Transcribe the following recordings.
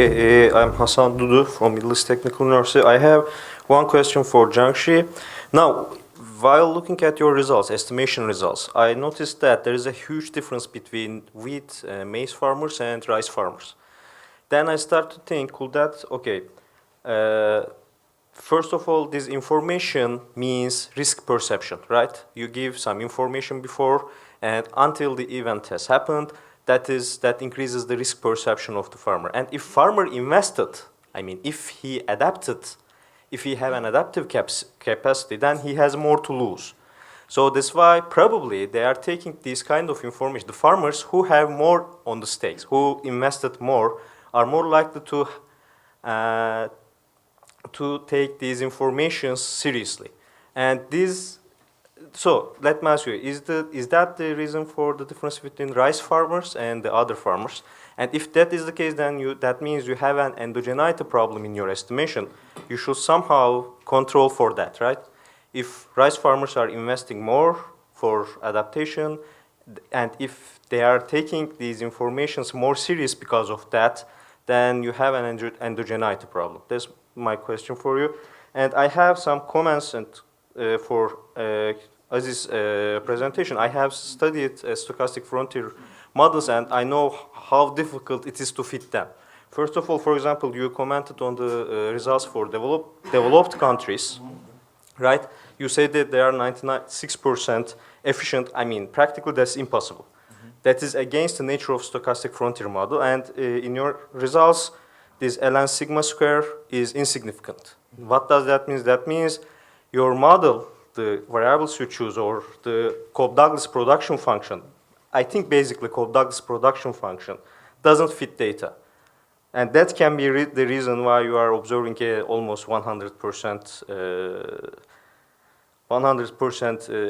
Okay, I'm Hassan Dudu from Middle East Technical University. I have one question for Jiangxi. Now, while looking at your results, estimation results, I noticed that there is a huge difference between wheat, maize farmers and rice farmers. Then I start to think, could that, okay, uh, first of all, this information means risk perception, right? You give some information before, and until the event has happened, that increases the risk perception of the farmer. And if farmer invested, I mean, if he adapted, if he have an adaptive capacity, then he has more to lose. So that's why probably they are taking this kind of information. The farmers who have more on the stakes, who invested more, are more likely to take these informations seriously. And so let me ask you, is that the reason for the difference between rice farmers and the other farmers? And if that is the case, then that means you have an endogeneity problem in your estimation. You should somehow control for that, right? If rice farmers are investing more for adaptation, and if they are taking these informations more serious because of that, then you have an endogeneity problem. That's my question for you. And I have some comments for Aziz's presentation. I have studied stochastic frontier models, and I know how difficult it is to fit them. First of all, for example, you commented on the results for developed countries, right? You say that they are 96% efficient. I mean, practically that's impossible. That is against the nature of stochastic frontier model, and in your results, this ln sigma square is insignificant. What does that mean? That means your model, the variables you choose, or the Cobb-Douglas production function, I think basically Cobb-Douglas production function doesn't fit data. And that can be the reason why you are observing almost 100%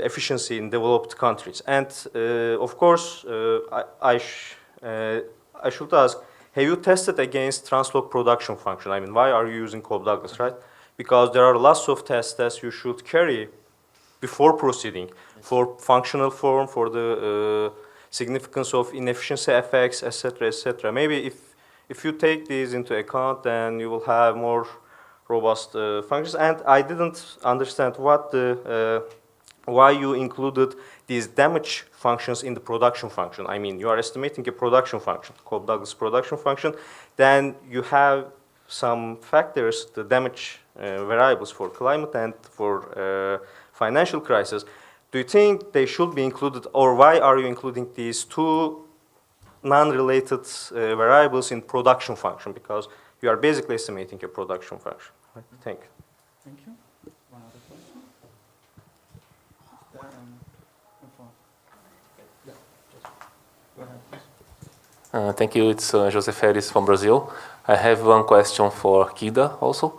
efficiency in developed countries. And of course, I should ask, have you tested against translog production function? I mean, why are you using Cobb-Douglas, right? Because there are lots of tests that you should carry before proceeding for functional form, for the significance of inefficiency effects, etc., etc. Maybe if you take these into account, then you will have more robust functions. And I didn't understand why you included these damage functions in the production function. I mean, you are estimating a production function, Cobb-Douglas production function, then you have some factors, the damage variables for climate and for financial crisis. Do you think they should be included, or why are you including these two non-related variables in production function? Because you are basically estimating a production function. Right? Thank you. Thank you. One other question? Go ahead, please. Thank you. It's José Ferres from Brazil. I have one question for Kida also.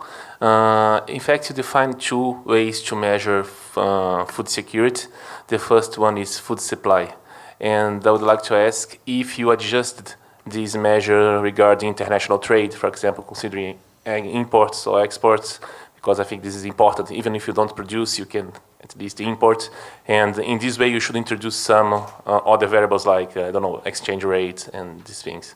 In fact, you define two ways to measure food security. The first one is food supply. And I would like to ask if you adjusted this measure regarding international trade, for example, considering imports or exports, because I think this is important. Even if you don't produce, you can at least import. And in this way, you should introduce some other variables like, I don't know, exchange rate and these things.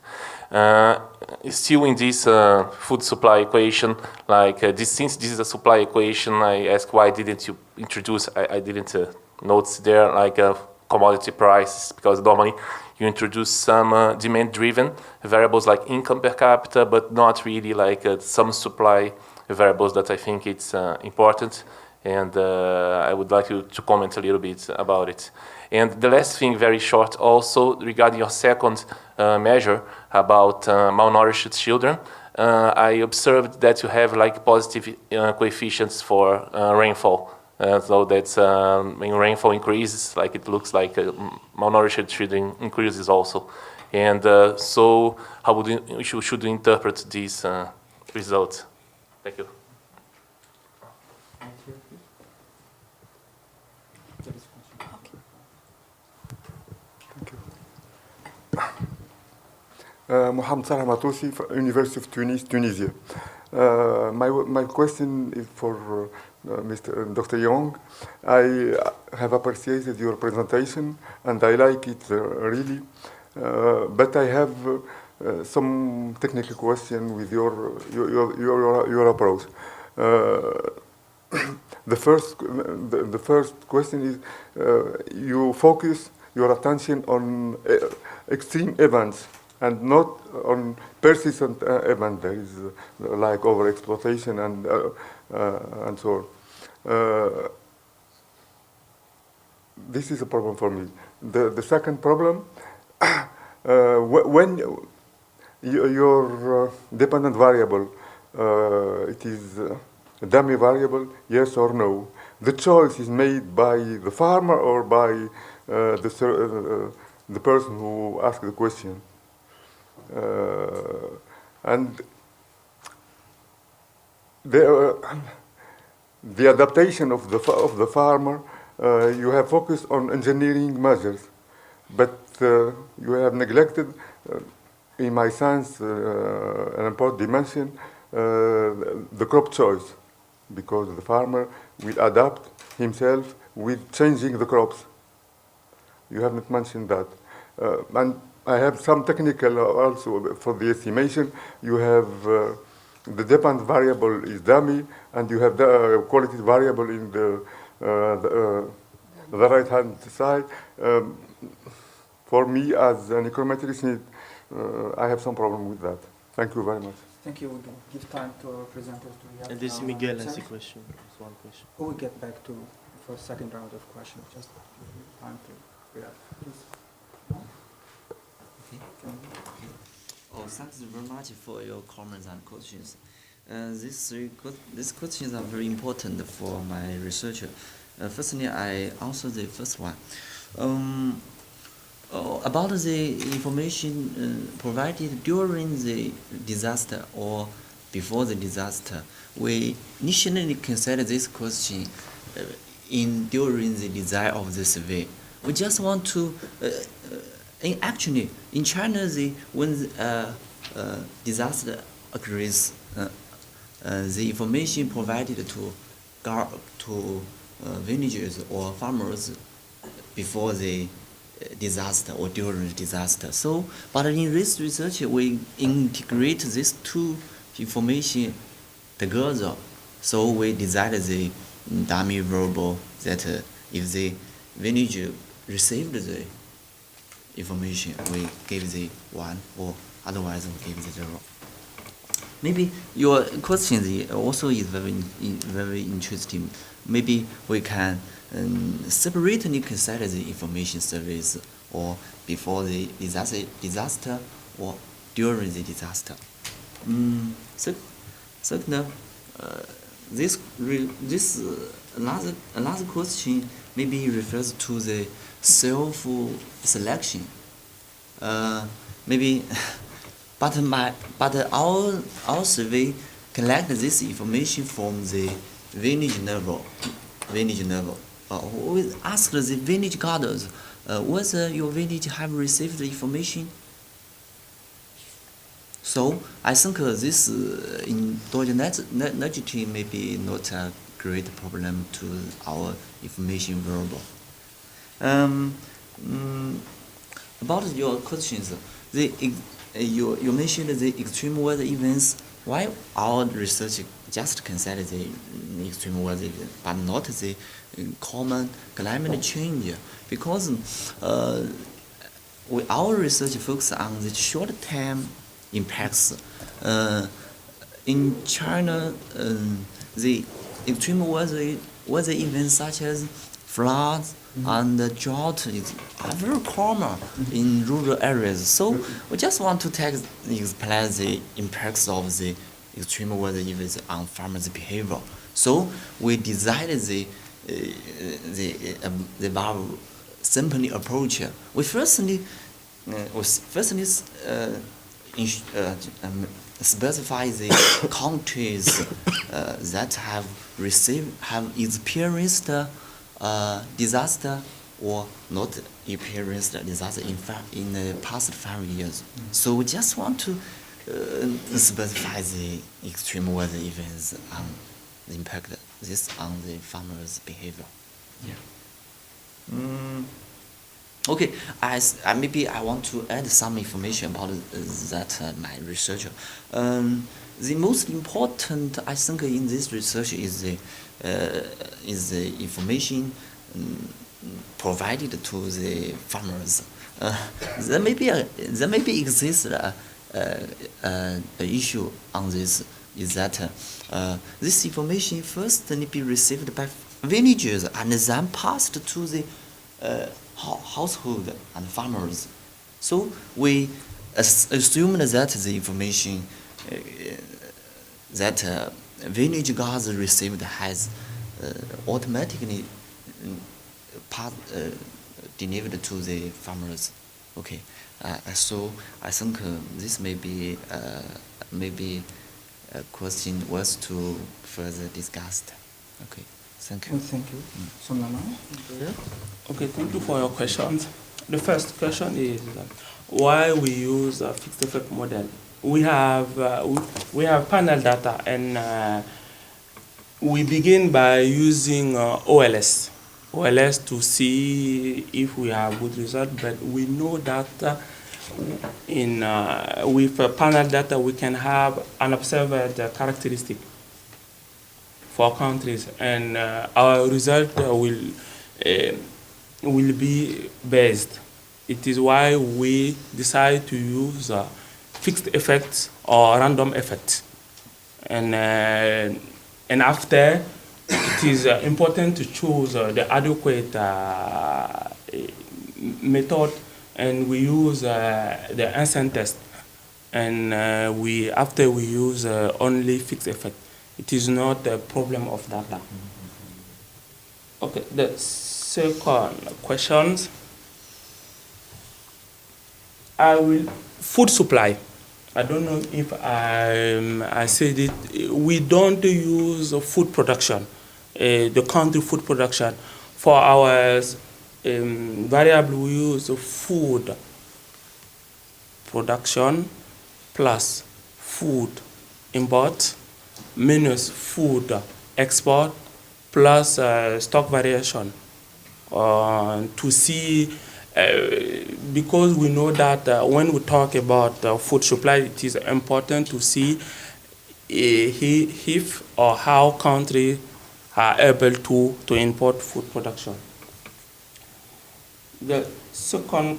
Still in this food supply equation, like since this is a supply equation, I ask why didn't you introduce, I didn't note there, like commodity prices, because normally you introduce some demand-driven variables like income per capita, but not really like some supply variables that I think it's important. And I would like you to comment a little bit about it. And the last thing, very short also, regarding your second measure about malnourished children, I observed that you have like positive coefficients for rainfall. So that's when rainfall increases, like it looks like malnourished children increases also. And so how should we interpret these results? Thank you. Mohamed Salah Matousi, University of Tunisia. My question is for Dr. Young. I have appreciated your presentation and I like it really, but I have some technical question with your approach. The first question is you focus your attention on extreme events and not on persistent events. There is like overexploitation and so on. This is a problem for me. The second problem, when your dependent variable, it is a dummy variable, yes or no, the choice is made by the farmer or by the person who asked the question. And the adaptation of the farmer, you have focused on engineering measures, but you have neglected, in my sense, an important dimension, the crop choice, because the farmer will adapt himself with changing the crops. You have not mentioned that. And I have some technical also for the estimation. You have the dependent variable is dummy, and you have the quality variable in the right-hand side. For me, as an econometrist, I have some problem with that. Thank you very much. Thank you. We'll give time to our presenters to react. And this Miguel has a question. There's one question. We'll get back to for second round of questions. Just time to react. Please. Okay. Oh, thanks very much for your comments and questions. These questions are very important for my research. Firstly, I answer the first one. About the information provided during the disaster or before the disaster, we initially consider this question during the design of the survey. We just want to, actually, in China, when disaster occurs, the information provided to villagers or farmers before the disaster or during the disaster. So, but in this research, we integrate these two information together. So we designed the dummy variable that if the villager received the information, we give the 1, or otherwise we give the 0. Maybe your question also is very interesting. Maybe we can separately consider the information service or before the disaster or during the disaster. Second, this another question maybe refers to the self-selection. Maybe, but our survey collect this information from the village level. We ask the village guards whether your village have received the information. So I think this in longitude may be not a great problem to our information variable. About your questions, you mentioned the extreme weather events. Why our research just consider the extreme weather event, but not the common climate change? Because our research focuses on the short-term impacts. In China, the extreme weather events such as floods and drought are very common in rural areas. So we just want to explain the impacts of the extreme weather events on farmers' behavior. So we designed the above sampling approach. We firstly specify the countries that have experienced disaster or not experienced disaster in the past 5 years. So we just want to specify the extreme weather events and the impact this on the farmers' behavior. Yeah. Okay, maybe I want to add some information about that my research. The most important, I think, in this research is the information provided to the farmers. There may be exist a issue on this, is that this information first need be received by villagers and then passed to the household and farmers. So we assume that the information that village guards received has automatically delivered to the farmers. Okay, so I think this may be a question worth to further discussed. Okay, thank you. Thank you. Somnama? Okay, thank you for your questions. The first question is why we use a fixed effect model. We have panel data, and we begin by using OLS to see if we have good result. But we know that with panel data we can have unobserved characteristic for countries, and our result will be based. It is why we decide to use fixed effects or random effects, and after it is important to choose the adequate method, and we use the Einstein test, and after we use only fixed effect. It is not a problem of data. Okay, the second questions. Food supply. I don't know if I said it. We don't use food production, the country food production. For our variable, we use food production plus food import minus food export plus stock variation to see. Because we know that when we talk about food supply, it is important to see if or how countries are able to import food production. The second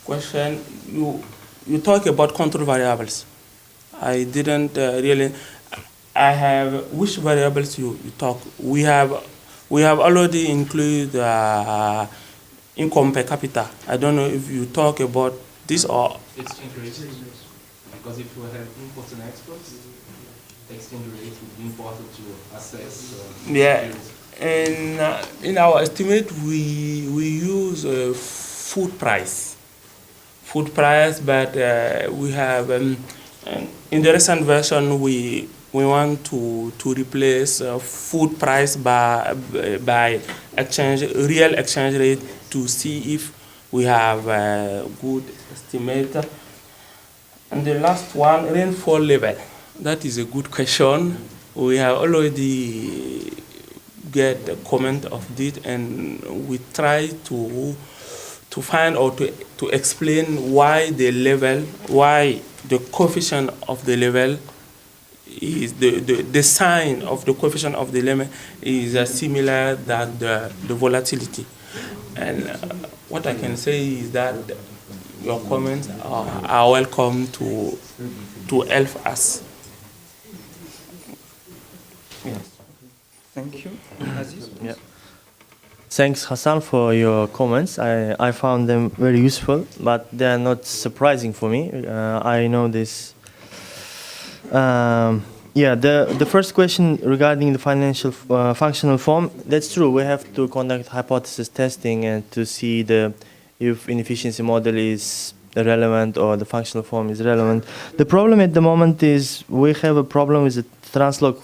question, you talk about control variables. I didn't really. I have which variables you talk. We have already included. Income per capita. I don't know if you talk about this or Exchange rate. Because if you have imports and exports, exchange rate would be important to assess. Yeah, and in our estimate we use food price, but we have in the recent version we want to replace food price by real exchange rate to see if we have a good estimate. And the last one, rainfall level. That is a good question. We have already get a comment of this, and we try to find or to explain why the coefficient of the level is the sign of the coefficient of the level is similar than the volatility. And what I can say is that your comments are welcome to help us. Yes. Thank you. Aziz? Yeah. Thanks, Hassan, for your comments. I found them very useful, but they are not surprising for me. I know this. Yeah, the first question regarding the financial functional form, that's true. We have to conduct hypothesis testing and to see if inefficiency model is relevant or the functional form is relevant. The problem at the moment is we have a problem with the translog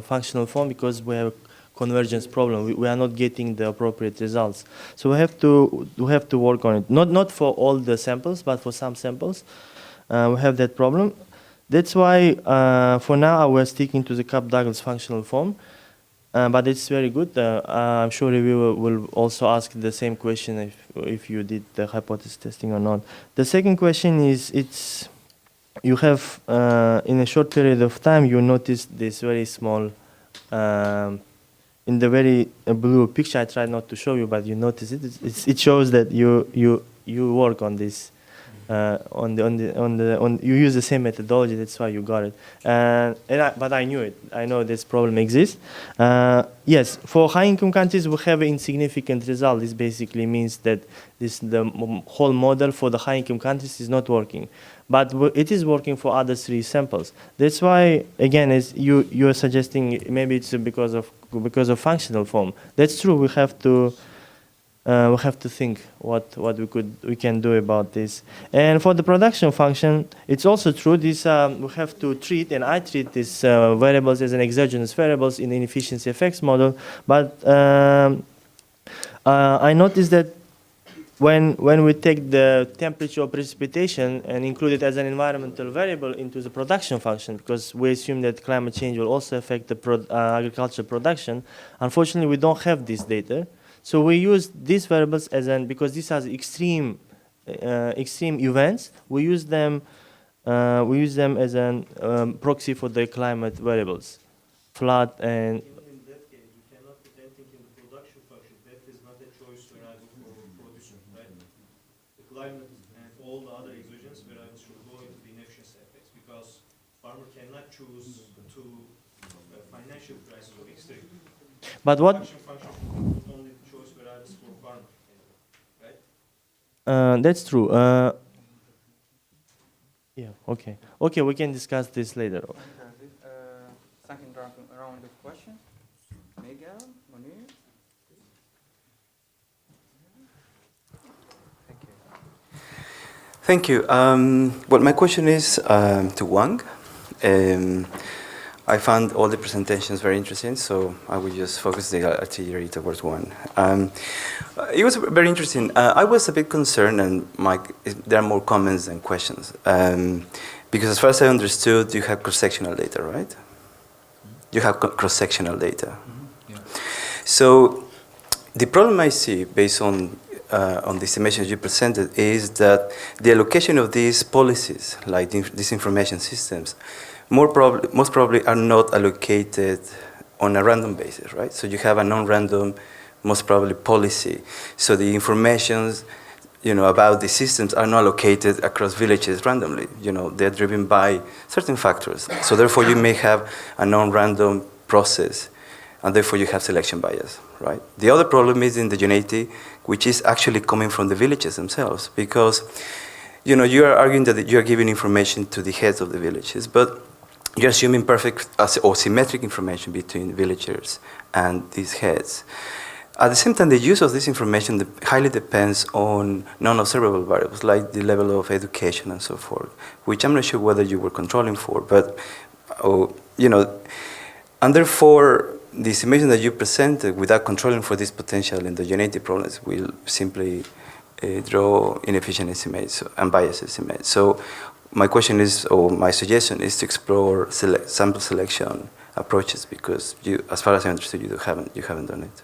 functional form because we have a convergence problem. We are not getting the appropriate results. So we have to work on it. Not for all the samples, but for some samples, we have that problem. That's why, for now, we're sticking to the Cobb-Douglas functional form. but it's very good. I'm sure we will also ask the same question if you did the hypothesis testing or not. The second question is, you have in a short period of time you notice this very small in the very blue picture. I tried not to show you, but you notice it. It shows that you work on this. You use the same methodology. That's why you got it. But I knew it. I know this problem exists. Yes, for high-income countries, we have an insignificant result. This basically means that the whole model for the high-income countries is not working, but it is working for other 3 samples. That's why, again, as you are suggesting, maybe it's because of functional form. That's true. We have to think what we can do about this. And for the production function, it's also true. This we have to treat, and I treat these variables as an exogenous variables in the inefficiency effects model. But I noticed that when we take the temperature of precipitation and include it as an environmental variable into the production function, because we assume that climate change will also affect the agricultural production, unfortunately we don't have this data. So we use these variables because these are extreme events. We use them as a proxy for the climate variables, flood and. Even in that case, you cannot put anything in the production function. That is not a choice variable for producer, right? The climate and all the other exogenous variables should go into the inefficiency effects because farmer cannot choose to financial prices of extreme. But what? That's true. Yeah. Okay. Okay. We can discuss this later. Second round of questions. Miguel, Munir. Thank you. Well, my question is to Wang. I found all the presentations very interesting, so I will just focus the artillery towards one. It was very interesting. I was a bit concerned, and there are more comments than questions, because as far as I understood, you have cross-sectional data, right? You have cross-sectional data. Yeah. So the problem I see, based on the estimations you presented, is that the allocation of these policies, like these information systems, most probably are not allocated on a random basis, right? So you have a non-random, most probably policy. So the informations, about the systems are not allocated across villages randomly. They're driven by certain factors. So therefore, you may have a non-random process, and therefore you have selection bias, right? The other problem is indigeneity, which is actually coming from the villages themselves, because you are arguing that you are giving information to the heads of the villages, but you're assuming perfect or symmetric information between villagers and these heads. At the same time, the use of this information highly depends on non-observable variables, like the level of education and so forth, which I'm not sure whether you were controlling for, but, and therefore, the estimation that you presented without controlling for this potential endogeneity problems will simply draw inefficient estimates and biased estimates. So my question is, or my suggestion is to explore sample selection approaches, because you, as far as I understood, you haven't done it.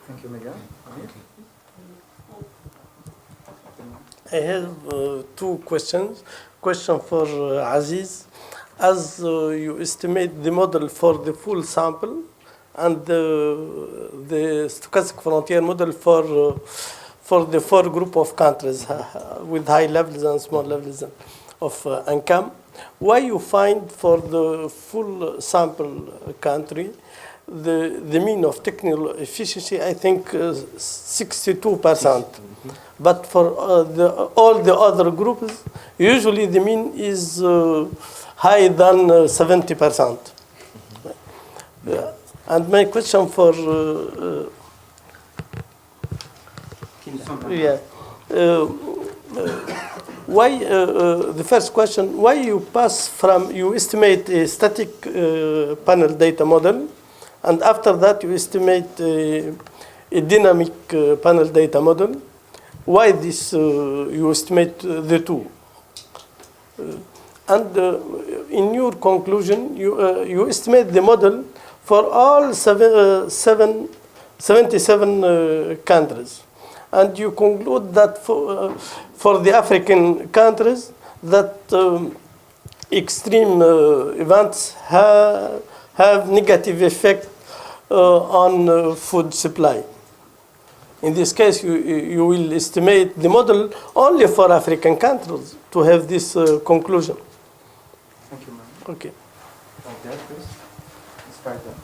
Thank you, Miguel. I have 2 questions. Question for Aziz. As you estimate the model for the full sample and the stochastic frontier model for the 4 group of countries with high levels and small levels of income, why you find for the full sample country the mean of technical efficiency, I think 62%. But for all the other groups, usually the mean is higher than 70%. Yeah. And my question for why the first question, why you pass from, you estimate a static panel data model, and after that you estimate a dynamic panel data model? Why this you estimate the 2? And in your conclusion, you estimate the model for all 77 countries. And you conclude that for the African countries, that extreme events have negative effect on food supply. In this case, you will estimate the model only for African countries to have this conclusion. Thank you, ma'am. Okay. Right there, please. It's right there.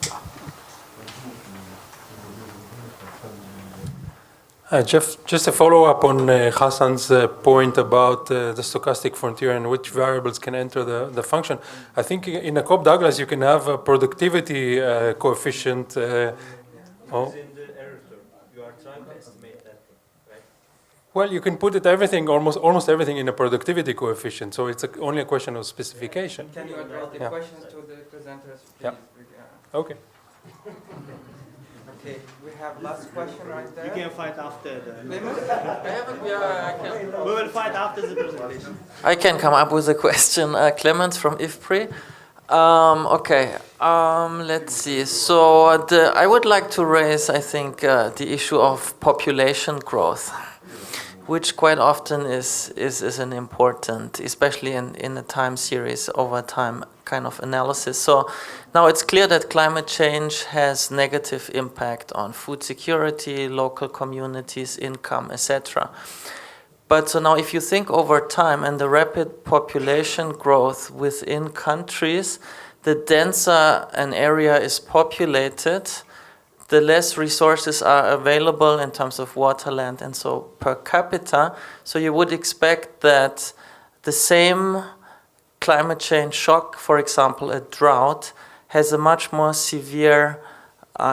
Jeff, just a follow-up on Hassan's point about the stochastic frontier and which variables can enter the function. I think in a Cobb-Douglas you can have a productivity coefficient. In the error term, you are trying to estimate that, right? Well, you can put it everything, almost everything in a productivity coefficient, so it's only a question of specification. Can you address the Yeah. questions to the presenters, please? Yeah. Okay. Okay, we have last question right there. We can fight after the. I We will fight after the presentation. I can come up with a question. Clemens from IFPRI. Let's see. So I would like to raise, I think, the issue of population growth, which quite often is an important, especially in a time series over time kind of analysis. So now it's clear that climate change has negative impact on food security, local communities, income, etc. But so now if you think over time and the rapid population growth within countries, the denser an area is populated, the less resources are available in terms of water, land, and so per capita. So you would expect that the same climate change shock, for example, a drought, has a much more severe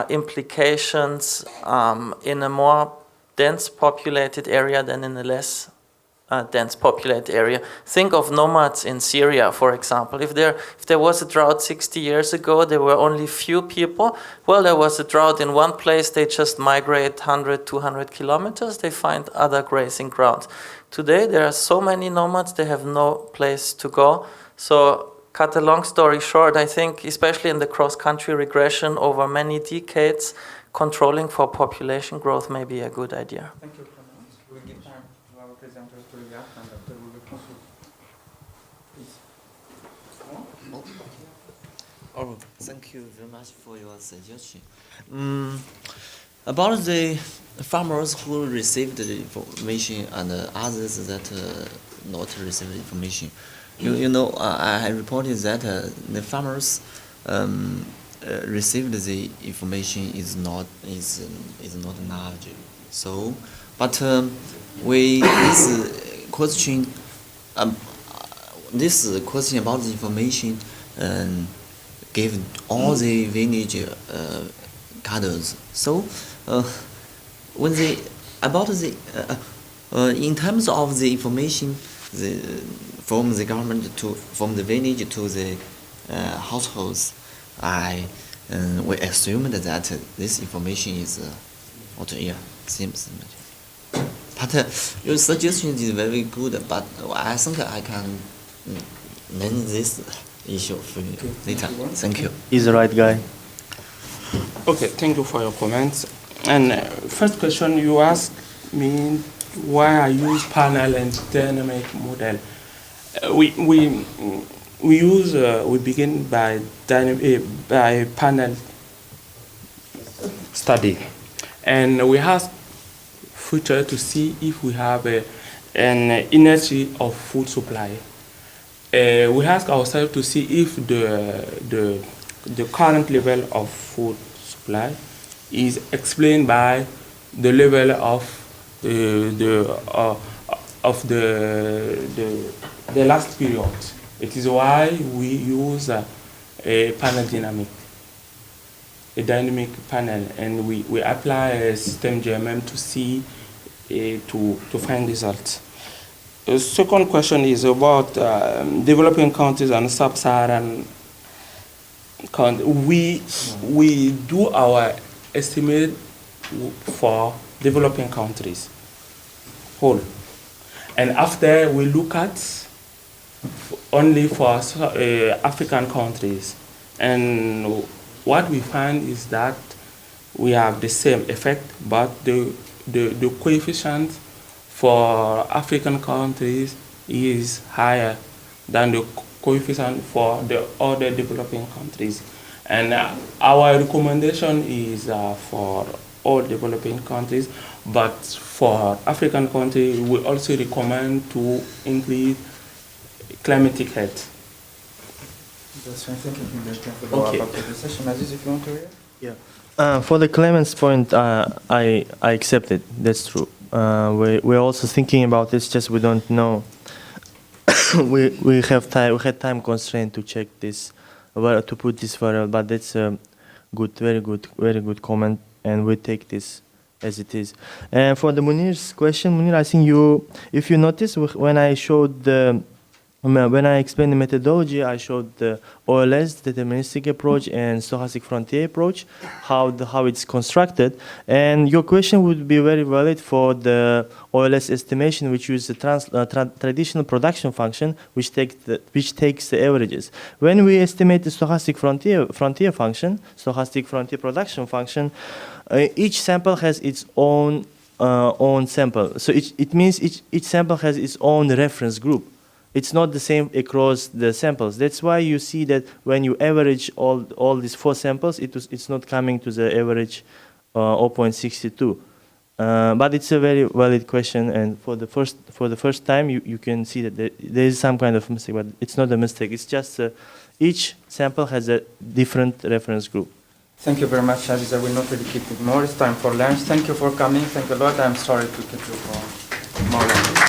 implications in a more dense populated area than in a less dense populated area. Think of nomads in Syria, for example. If there was a drought 60 years ago, there were only few people. Well, there was a drought in one place, they just migrate 100, 200 kilometers, they find other grazing grounds. Today, there are so many nomads, they have no place to go. So, cut a long story short, I think, especially in the cross-country regression over many decades, controlling for population growth may be a good idea. Thank you, Clemens. We'll give time to our presenters to react and after we will conclude. Please. Oh, thank you very much for your suggestion. About the farmers who received the information and others that not received information, I reported that the farmers received the information is not large. So, but this question about the information gave all the village cadres. So, when in terms of the information, from the government from the village to the households, we assumed that this information is seems. But your suggestion is very good. But I think I can manage this issue for you later. Thank you. He's the right guy. Okay, thank you for your comments. And first question you asked me why I use panel and dynamic model. We begin by panel study, and we ask future to see if we have an energy of food supply. We ask ourselves to see if the current level of food supply is explained by the level of the last period. It is why we use a panel dynamic, a dynamic panel, and we apply a system GMM to see to find results. The second question is about developing countries and sub-Saharan countries. We do our estimate for developing countries whole, and after we look at only for African countries, and what we find is that we have the same effect, but the coefficient for African countries is higher than the coefficient for the other developing countries. And our recommendation is for all developing countries, but for African countries, we also recommend to increase climatic health. That's fine. Thank you. We can follow up after the session. Aziz, if you want to react? Yeah. For the Clemens point, I accept it. That's true. We're also thinking about this. Just we don't know. we have time. We had time constraint to check this, where to put this variable. But that's a good, very good comment, and we take this as it is. And for the Munir's question, Munir, I think if you notice, when I showed when I explained the methodology, I showed the OLS, deterministic approach, and stochastic frontier approach, how it's constructed. And your question would be very valid for the OLS estimation, which uses the traditional production function, which takes the averages. When we estimate the stochastic frontier function, stochastic frontier production function, each sample has its own sample. So it means each sample has its own reference group. It's not the same across the samples. That's why you see that when you average all these 4 samples, it's not coming to the average 0.62. But it's a very valid question, and for the first time, you can see that there is some kind of mistake, but it's not a mistake. It's just each sample has a different reference group. Thank you very much, Aziz. I will not really keep it more. It's time for lunch. Thank you for coming. Thank you a lot. I'm sorry to keep you for more lunch.